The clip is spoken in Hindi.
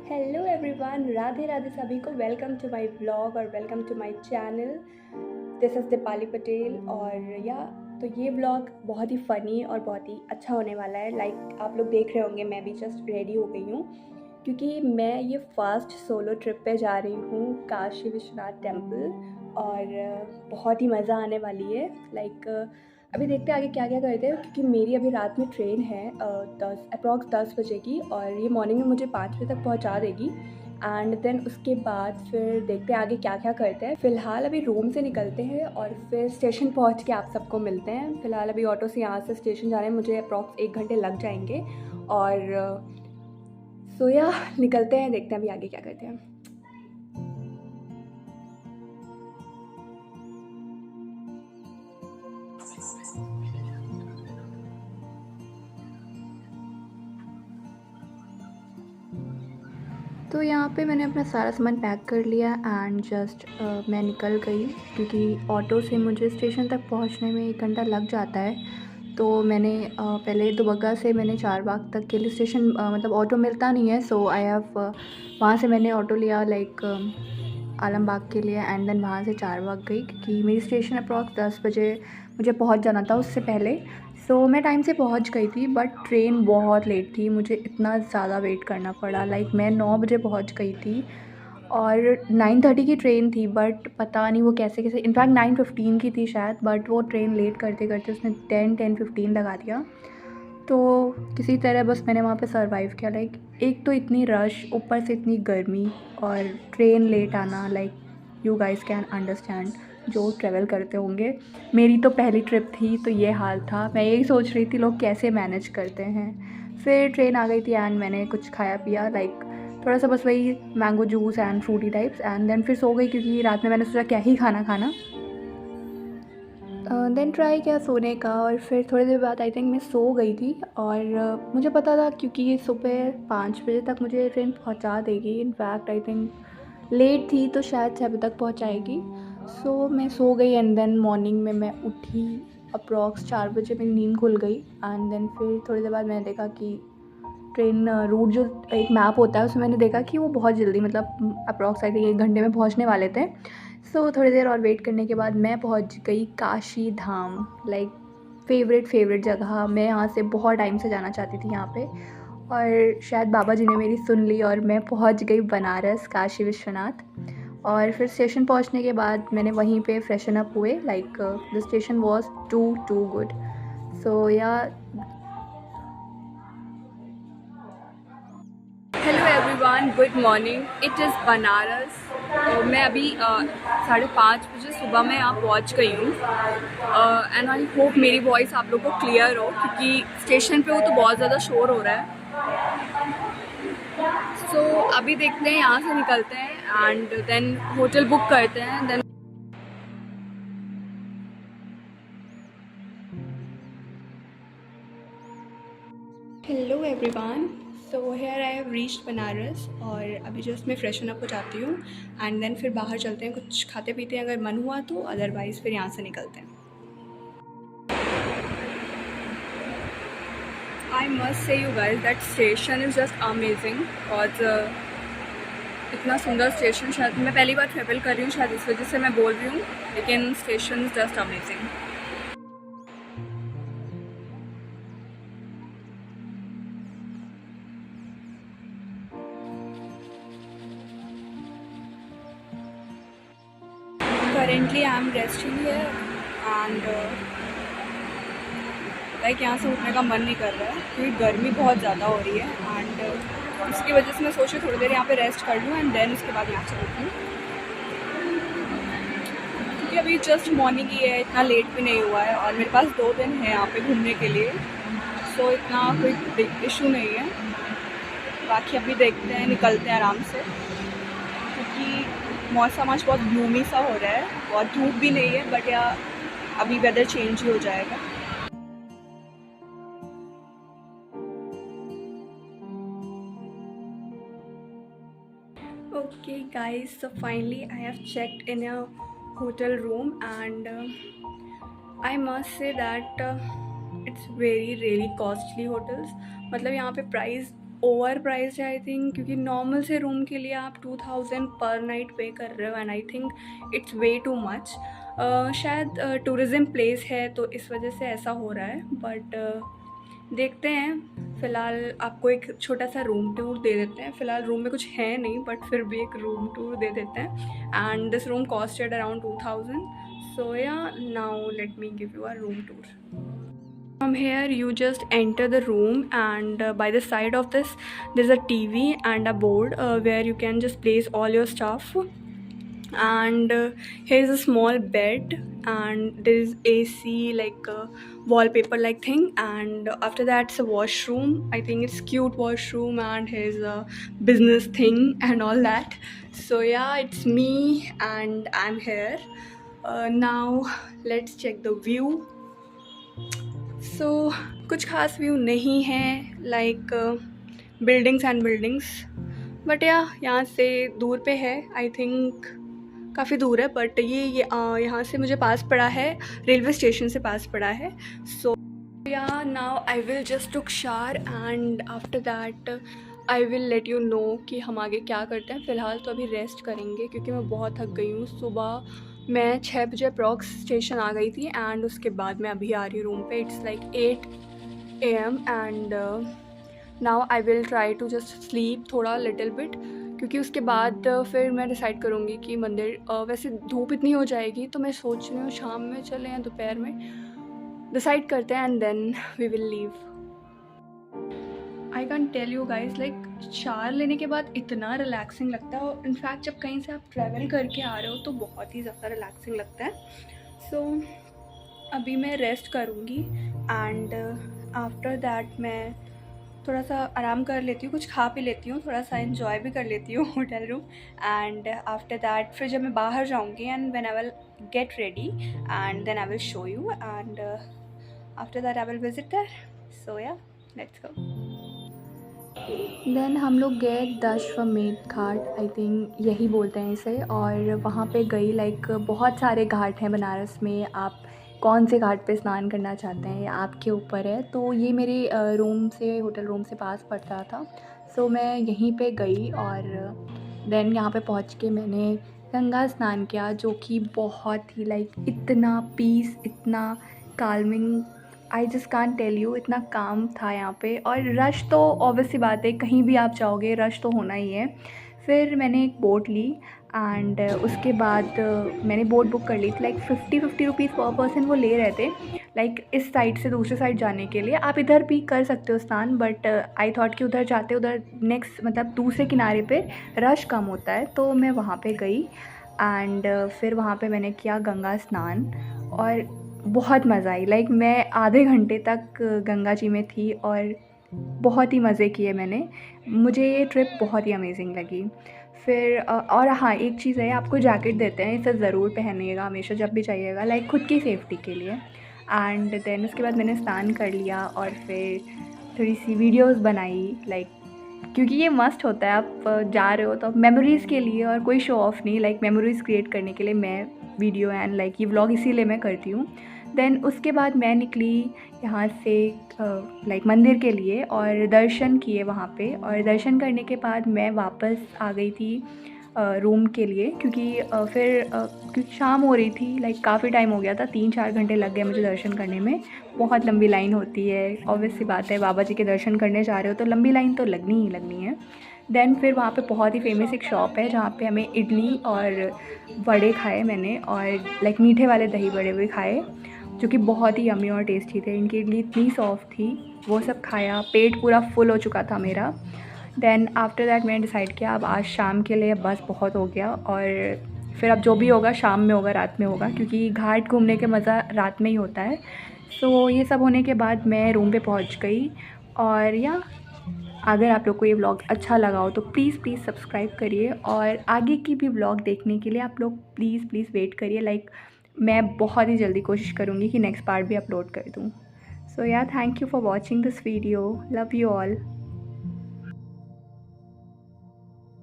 हेलो एवरीवन, राधे राधे सभी को। वेलकम टू माय ब्लॉग और welcome to my channel. This is Deepali Patel. और तो ये ब्लॉग बहुत ही फ़नी और बहुत ही अच्छा होने वाला है। आप लोग देख रहे होंगे, मैं भी जस्ट रेडी हो गई हूँ क्योंकि मैं ये फर्स्ट सोलो ट्रिप पे जा रही हूँ, काशी विश्वनाथ टेम्पल। और बहुत ही मज़ा आने वाली है। अभी देखते हैं आगे क्या क्या करते हैं, क्योंकि मेरी अभी रात में ट्रेन है 10 बजे की, और ये मॉर्निंग में मुझे 5 बजे तक पहुंचा देगी। एंड देन उसके बाद फिर देखते हैं आगे क्या क्या करते हैं। फ़िलहाल अभी रूम से निकलते हैं और फिर स्टेशन पहुंच के आप सबको मिलते हैं। फ़िलहाल अभी ऑटो से यहाँ से स्टेशन जाने में मुझे अप्रॉक्स 1 घंटे लग जाएंगे। और निकलते हैं, देखते हैं अभी आगे क्या करते हैं। तो यहाँ पे मैंने अपना सारा सामान पैक कर लिया एंड जस्ट मैं निकल गई, क्योंकि ऑटो से मुझे स्टेशन तक पहुँचने में 1 घंटा लग जाता है। तो मैंने पहले दुबग्गा से मैंने चारबाग तक के लिए स्टेशन मतलब ऑटो मिलता नहीं है, सो आई हैव वहाँ से मैंने ऑटो लिया आलमबाग के लिए। एंड देन वहाँ से चारबाग गई, क्योंकि मेरी स्टेशन अप्रॉक्स 10 बजे मुझे पहुँच जाना था उससे पहले। सो मैं टाइम से पहुँच गई थी, बट ट्रेन बहुत लेट थी, मुझे इतना ज़्यादा वेट करना पड़ा। मैं 9 बजे पहुँच गई थी और 9:30 की ट्रेन थी, बट पता नहीं वो कैसे कैसे, इनफैक्ट 9:15 की थी शायद, बट वो ट्रेन लेट करते करते उसने 10:15 लगा दिया। तो किसी तरह बस मैंने वहाँ पे सर्वाइव किया। एक तो इतनी रश, ऊपर से इतनी गर्मी और ट्रेन लेट आना। यू गाइस कैन अंडरस्टैंड जो ट्रैवल करते होंगे। मेरी तो पहली ट्रिप थी, तो ये हाल था। मैं यही सोच रही थी लोग कैसे मैनेज करते हैं। फिर ट्रेन आ गई थी एंड मैंने कुछ खाया पिया, थोड़ा सा बस वही mango juice and Frooti types. And then फिर सो गई, क्योंकि रात में मैंने सोचा क्या ही खाना खाना। देन ट्राई किया सोने का, और फिर थोड़ी देर बाद आई थिंक मैं सो गई थी। और मुझे पता था क्योंकि ये सुबह 5 बजे तक मुझे ट्रेन पहुंचा देगी। इनफैक्ट आई थिंक लेट थी तो शायद 6 बजे तक पहुंचाएगी। सो मैं सो गई एंड देन मॉर्निंग में मैं उठी अप्रॉक्स 4 बजे, मेरी नींद खुल गई। एंड देन फिर थोड़ी देर बाद मैंने देखा कि ट्रेन रूट जो एक मैप होता है उसमें मैंने देखा कि वो बहुत जल्दी, मतलब अप्रॉक्स आई थिंक 1 घंटे में पहुंचने वाले थे। सो थोड़ी देर और वेट करने के बाद मैं पहुंच गई काशी धाम। फेवरेट जगह। मैं यहाँ से बहुत टाइम से जाना चाहती थी यहाँ पे, और शायद बाबा जी ने मेरी सुन ली और मैं पहुंच गई बनारस काशी विश्वनाथ। और फिर स्टेशन पहुंचने के बाद मैंने वहीं पे फ्रेशन अप हुए। The station was too good. So hello everyone, good morning. It is Banaras. तो मैं अभी 5:30 बजे सुबह में यहाँ पहुँच गई हूँ। एंड आई होप मेरी वॉइस आप लोग को क्लियर हो, क्योंकि स्टेशन पे हो तो बहुत ज़्यादा शोर हो रहा है। सो अभी देखते हैं, यहाँ से निकलते हैं एंड देन होटल बुक करते हैं। Then hello everyone, so here I have reached Banaras. और अभी जस्ट मैं फ्रेशन अप हो जाती हूँ एंड देन फिर बाहर चलते हैं, कुछ खाते पीते हैं अगर मन हुआ तो, अदरवाइज़ फिर यहाँ से निकलते हैं। I must say you guys that station is just amazing. और इतना सुंदर स्टेशन, शायद मैं पहली बार ट्रेवल कर रही हूँ, शायद इस वजह से मैं बोल रही हूँ, लेकिन station is just amazing. Currently I am resting here and यहाँ से उठने का मन नहीं कर रहा है, क्योंकि गर्मी बहुत ज़्यादा हो रही है। एंड उसकी वजह से मैं सोची थोड़ी देर यहाँ पे रेस्ट कर लूँ एंड देन उसके बाद यहाँ चलती हूँ, क्योंकि अभी जस्ट मॉर्निंग ही है, इतना लेट भी नहीं हुआ है और मेरे पास 2 दिन है यहाँ पे घूमने के लिए। सो इतना कोई बिग इशू नहीं है। बाकी अभी देखते हैं, निकलते हैं आराम से, क्योंकि मौसम आज बहुत ग्लूमी सा हो रहा है, बहुत धूप भी नहीं है, बट अभी वेदर चेंज ही हो जाएगा। Okay guys, so finally I have checked in a hotel room and I must say that it's very really costly hotels। मतलब यहाँ पे प्राइस ओवर प्राइस्ड है आई थिंक, क्योंकि नॉर्मल से रूम के लिए आप 2000 पर नाइट पे कर रहे हो and I think it's way too much. शायद टूरिज़्म प्लेस है तो इस वजह से ऐसा हो रहा है, बट देखते हैं। फ़िलहाल आपको एक छोटा सा रूम टूर दे देते हैं। फ़िलहाल रूम में कुछ है नहीं, बट फिर भी एक रूम टूर दे देते हैं। And this room costed around 2000। सो या now let me give you a room tour. From here you just enter the room, and by the side of this there's a TV and a board where you can just place all your stuff. And here's a small bed, and there is AC like wallpaper like thing, and after that it's a washroom. I think it's cute washroom, and here's a business thing and all that. So yeah, it's me and I'm here. Now let's check the view. सो कुछ खास व्यू नहीं है, like buildings and buildings, but यहाँ से दूर पे है। आई थिंक काफ़ी दूर है, बट ये यहाँ से मुझे पास पड़ा है, रेलवे स्टेशन से पास पड़ा है। सो या now I will just took shower and after that I will let you know कि हम आगे क्या करते हैं। फ़िलहाल तो अभी रेस्ट करेंगे क्योंकि मैं बहुत थक गई हूँ। सुबह मैं 6 बजे अप्रॉक्स स्टेशन आ गई थी, एंड उसके बाद मैं अभी आ रही हूँ रूम पे। It's like 8 AM and now I will try to just sleep थोड़ा लिटिल बिट, क्योंकि उसके बाद फिर मैं डिसाइड करूँगी कि मंदिर, वैसे धूप इतनी हो जाएगी तो मैं सोच रही हूँ शाम में चलें या दोपहर में, डिसाइड करते हैं and then we will leave. I can tell you guys, like shower लेने के बाद इतना रिलैक्सिंग लगता है, और इनफैक्ट जब कहीं से आप ट्रैवल करके आ रहे हो तो बहुत ही ज़्यादा रिलैक्सिंग लगता है। सो अभी मैं रेस्ट करूँगी एंड आफ्टर दैट मैं थोड़ा सा आराम कर लेती हूँ, कुछ खा पी लेती हूँ, थोड़ा सा एंजॉय भी कर लेती हूँ hotel room. And after that फिर जब मैं बाहर जाऊँगी and when I will get ready and then I will show you, and after that I will visit there. So या लेट्स गो। देन हम लोग गए दशाश्वमेध घाट, आई थिंक यही बोलते हैं इसे, और वहाँ पे गई। लाइक बहुत सारे घाट हैं बनारस में, आप कौन से घाट पे स्नान करना चाहते हैं ये आपके ऊपर है। तो ये मेरे रूम से, होटल रूम से पास पड़ता था, सो मैं यहीं पे गई और देन यहाँ पे पहुँच के मैंने गंगा स्नान किया, जो कि बहुत ही लाइक इतना पीस, इतना calming, I just can't tell you, इतना काम था यहाँ पे। और रश तो ऑब्वियस सी बात है, कहीं भी आप जाओगे रश तो होना ही है। फिर मैंने एक बोट ली एंड उसके बाद मैंने बोट बुक कर ली थी। लाइक 50 रुपीज़ पर पर्सन वो ले रहे थे, लाइक इस साइड से दूसरे साइड जाने के लिए। आप इधर भी कर सकते हो स्नान, बट आई थॉट कि उधर जाते, उधर नेक्स्ट मतलब दूसरे किनारे पे रश कम होता है, तो मैं वहाँ पे गई एंड फिर वहाँ पे मैंने किया गंगा स्नान और बहुत मज़ा आई। लाइक मैं आधे घंटे तक गंगा जी में थी और बहुत ही मज़े किए मैंने। मुझे ये ट्रिप बहुत ही अमेजिंग लगी। फिर और हाँ, एक चीज़ है, आपको जैकेट देते हैं, इसे ज़रूर पहनिएगा हमेशा जब भी जाइएगा, लाइक खुद की सेफ्टी के लिए। एंड देन उसके बाद मैंने स्नान कर लिया और फिर थोड़ी सी वीडियोस बनाई, लाइक क्योंकि ये मस्ट होता है, आप जा रहे हो तो मेमोरीज़ के लिए, और कोई शो ऑफ नहीं, लाइक मेमोरीज़ क्रिएट करने के लिए मैं वीडियो एंड लाइक ये व्लॉग इसीलिए मैं करती हूँ। देन उसके बाद मैं निकली यहाँ से लाइक मंदिर के लिए और दर्शन किए वहाँ पे, और दर्शन करने के बाद मैं वापस आ गई थी रूम के लिए, क्योंकि क्योंकि शाम हो रही थी, लाइक काफ़ी टाइम हो गया था, 3-4 घंटे लग गए मुझे दर्शन करने में। बहुत लंबी लाइन होती है, ऑब्वियस सी बात है, बाबा जी के दर्शन करने जा रहे हो तो लंबी लाइन तो लगनी ही लगनी है। देन फिर वहाँ पे बहुत ही फेमस एक शॉप है जहाँ पे हमें इडली और वड़े खाए मैंने, और लाइक मीठे वाले दही बड़े भी खाए, जो कि बहुत ही यम्मी और टेस्टी थे। इनकी इडली इतनी सॉफ्ट थी, वो सब खाया, पेट पूरा फुल हो चुका था मेरा। देन आफ्टर दैट मैंने डिसाइड किया अब आज शाम के लिए बस बहुत हो गया, और फिर अब जो भी होगा शाम में होगा, रात में होगा, क्योंकि घाट घूमने के मज़ा रात में ही होता है। सो ये सब होने के बाद मैं रूम पे पहुंच गई। और या अगर आप लोग को ये व्लॉग अच्छा लगा हो तो प्लीज़ सब्सक्राइब करिए, और आगे की भी व्लॉग देखने के लिए आप लोग प्लीज़ वेट करिए। लाइक मैं बहुत ही जल्दी कोशिश करूँगी कि नेक्स्ट पार्ट भी अपलोड कर दूँ। सो या thank you for watching this video, love you all.